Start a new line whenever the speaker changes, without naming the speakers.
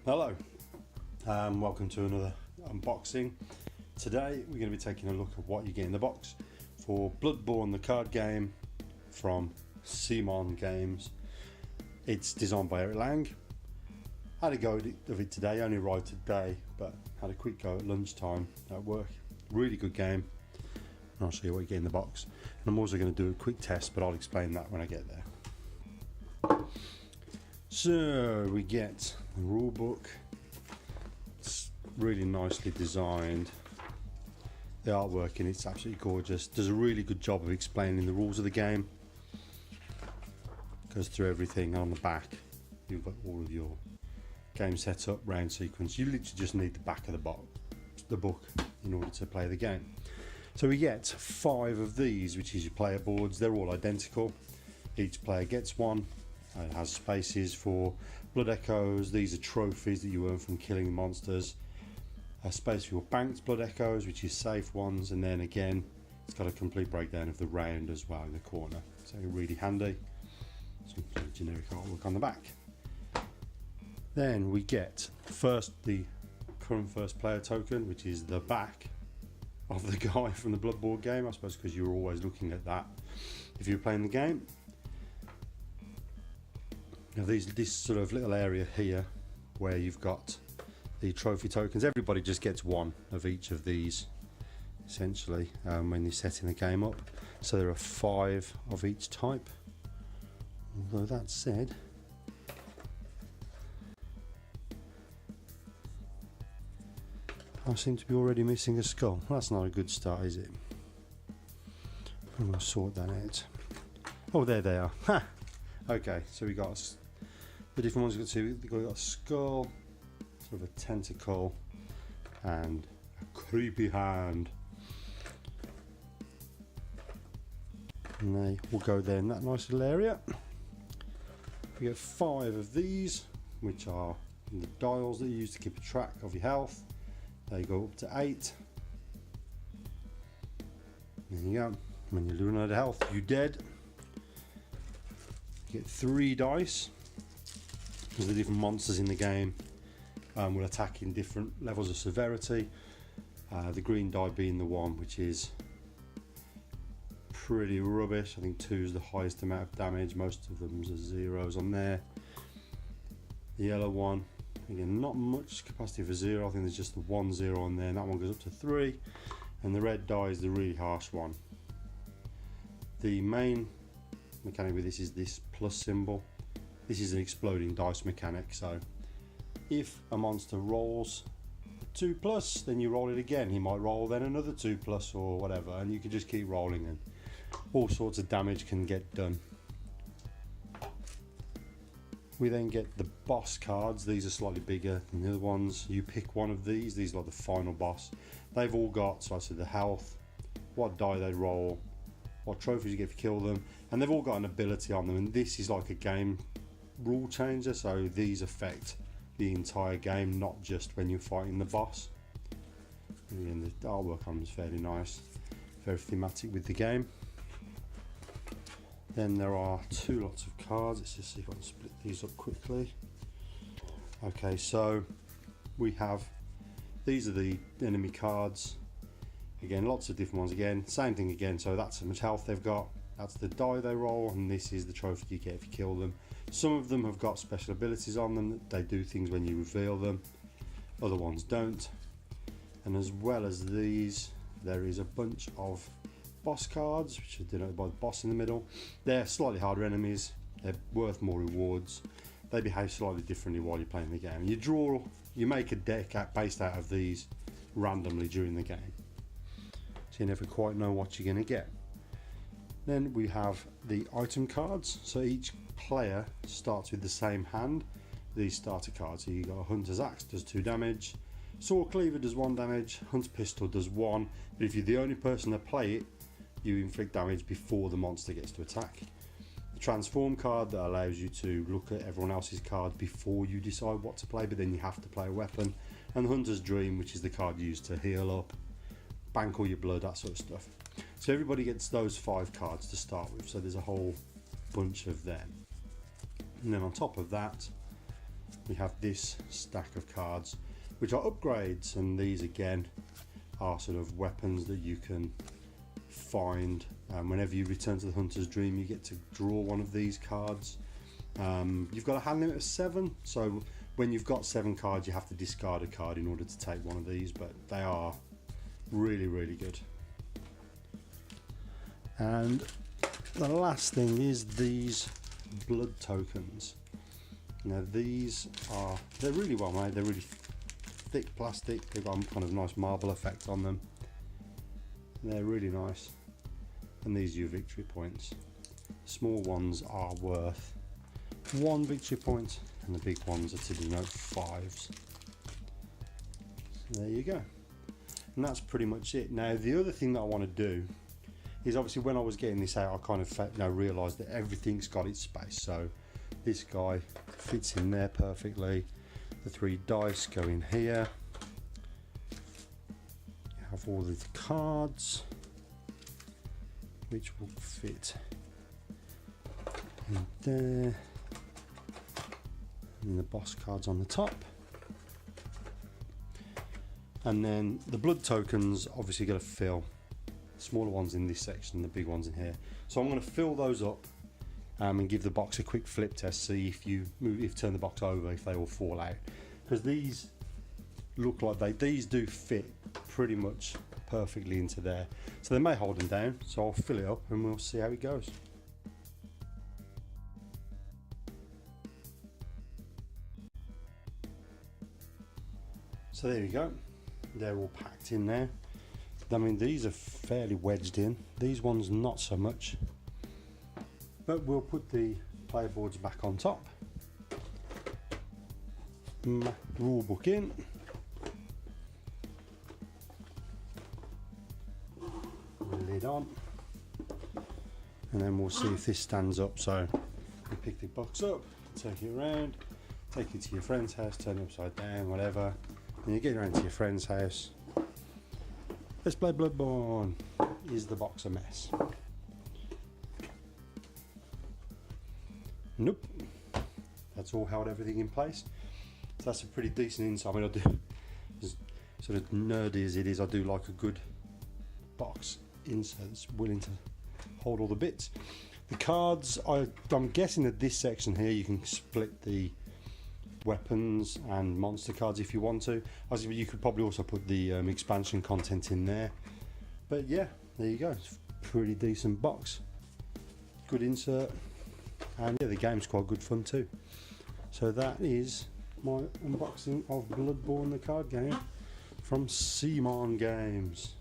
Hello, welcome to another unboxing. Today we're going to be taking a look at what you get in the box for Bloodborne, the card game from CMON Games. It's designed by Eric Lang. Had a go of it today, only arrived today, but had a quick go at lunchtime at work. Really good game, and I'll show you what you get in the box. And I'm also going to do a quick test, but I'll explain that when I get there. So we get the rule book. It's really nicely designed. The artwork in it's absolutely gorgeous. Does a really good job of explaining the rules of the game. Goes through everything. On the back you've got all of your game setup, round sequence. You literally just need the back of the book in order to play the game. So we get 5 of these, which is your player boards. They're all identical. Each player gets one. It has spaces for blood echoes. These are trophies that you earn from killing monsters. A space for your banked blood echoes, which is safe ones, and then again it's got a complete breakdown of the round as well in the corner, so really handy. Some generic artwork on the back. Then we get first the current first player token, which is the back of the guy from the Bloodborne game, I suppose, because you're always looking at that if you're playing the game. Now this sort of little area here where you've got the trophy tokens, everybody just gets one of each of these essentially when you're setting the game up. So there are 5 of each type. Although that said, I seem to be already missing a skull. That's not a good start, is it? I'm going to sort that out. Oh, there they are. Ha! Okay, so we got the different ones. We've got a skull, sort of a tentacle, and a creepy hand. And they will go there in that nice little area. We get 5 of these, which are the dials that you use to keep a track of your health. They go up to 8. There you go. When you're running out of health, you're dead. You get 3 dice, because the different monsters in the game will attack in different levels of severity. The green die being the one which is pretty rubbish. I think 2 is the highest amount of damage. Most of them are 0s on there. The yellow one, again, not much capacity for 0. I think there's just the 1 0 on there, and that one goes up to 3. And the red die is the really harsh one. The main mechanic with this is this plus symbol. This is an exploding dice mechanic, so if a monster rolls 2+, then you roll it again. He might roll then another 2+ or whatever, and you can just keep rolling, and all sorts of damage can get done. We then get the boss cards. These are slightly bigger than the other ones. You pick one of these. These are like the final boss. They've all got, so I said, the health, what die they roll, what trophies you get if you kill them, and they've all got an ability on them, and this is like a game rule changer, so these affect the entire game, not just when you're fighting the boss. And the artwork on is fairly nice, very thematic with the game. Then there are 2 lots of cards. Let's just see if I can split these up quickly. Okay, so we have, these are the enemy cards. Again, lots of different ones. Again, same thing again. So that's how much health they've got. That's the die they roll, and this is the trophy you get if you kill them. Some of them have got special abilities on them. They do things when you reveal them. Other ones don't. And as well as these, there is a bunch of boss cards, which are denoted by the boss in the middle. They're slightly harder enemies. They're worth more rewards. They behave slightly differently while you're playing the game. You make a deck based out of these randomly during the game, so you never quite know what you're going to get. Then we have the item cards. So each player starts with the same hand. These starter cards. So you got a Hunter's Axe, does 2 damage. Sword Cleaver does 1 damage. Hunter's Pistol does 1. But if you're the only person to play it, you inflict damage before the monster gets to attack. The Transform card that allows you to look at everyone else's card before you decide what to play, but then you have to play a weapon. And the Hunter's Dream, which is the card used to heal up, bank all your blood, that sort of stuff. So everybody gets those 5 cards to start with, so there's a whole bunch of them. And then on top of that, we have this stack of cards which are upgrades, and these again are sort of weapons that you can find. Whenever you return to the Hunter's Dream, you get to draw one of these cards. You've got a hand limit of 7, so when you've got 7 cards you have to discard a card in order to take one of these, but they are really good. And the last thing is these blood tokens. Now they're really well made, they're really thick plastic, they've got a kind of nice marble effect on them. They're really nice, and these are your victory points. Small ones are worth 1 victory point, and the big ones are to denote 5s. So there you go, and that's pretty much it. Now the other thing that I want to do is, obviously when I was getting this out I kind of realised that everything's got its space. So this guy fits in there perfectly, the 3 dice go in here, you have all the cards which will fit in there, and the boss cards on the top, and then the blood tokens obviously got to fill. Smaller ones in this section, the big ones in here. So I'm going to fill those up and give the box a quick flip test, see if you turn the box over, if they all fall out, because these look like these do fit pretty much perfectly into there, so they may hold them down. So I'll fill it up and we'll see how it goes. So there you go, they're all packed in there. I mean, these are fairly wedged in, these ones not so much, but we'll put the player boards back on top, rule book in, lid on, and then we'll see if this stands up. So you pick the box up, take it around, take it to your friend's house, turn it upside down, whatever, and you get around to your friend's house. Let's play Bloodborne. Is the box a mess? Nope. That's all held everything in place. So that's a pretty decent inside. I mean, I do, as sort of nerdy as it is, I do like a good box insert that's willing to hold all the bits. The cards, I'm guessing that this section here you can split the weapons and monster cards if you want to. Obviously you could probably also put the expansion content in there, but yeah, there you go. It's a pretty decent box, good insert, and yeah, the game's quite good fun too. So that is my unboxing of Bloodborne, the card game from CMON Games.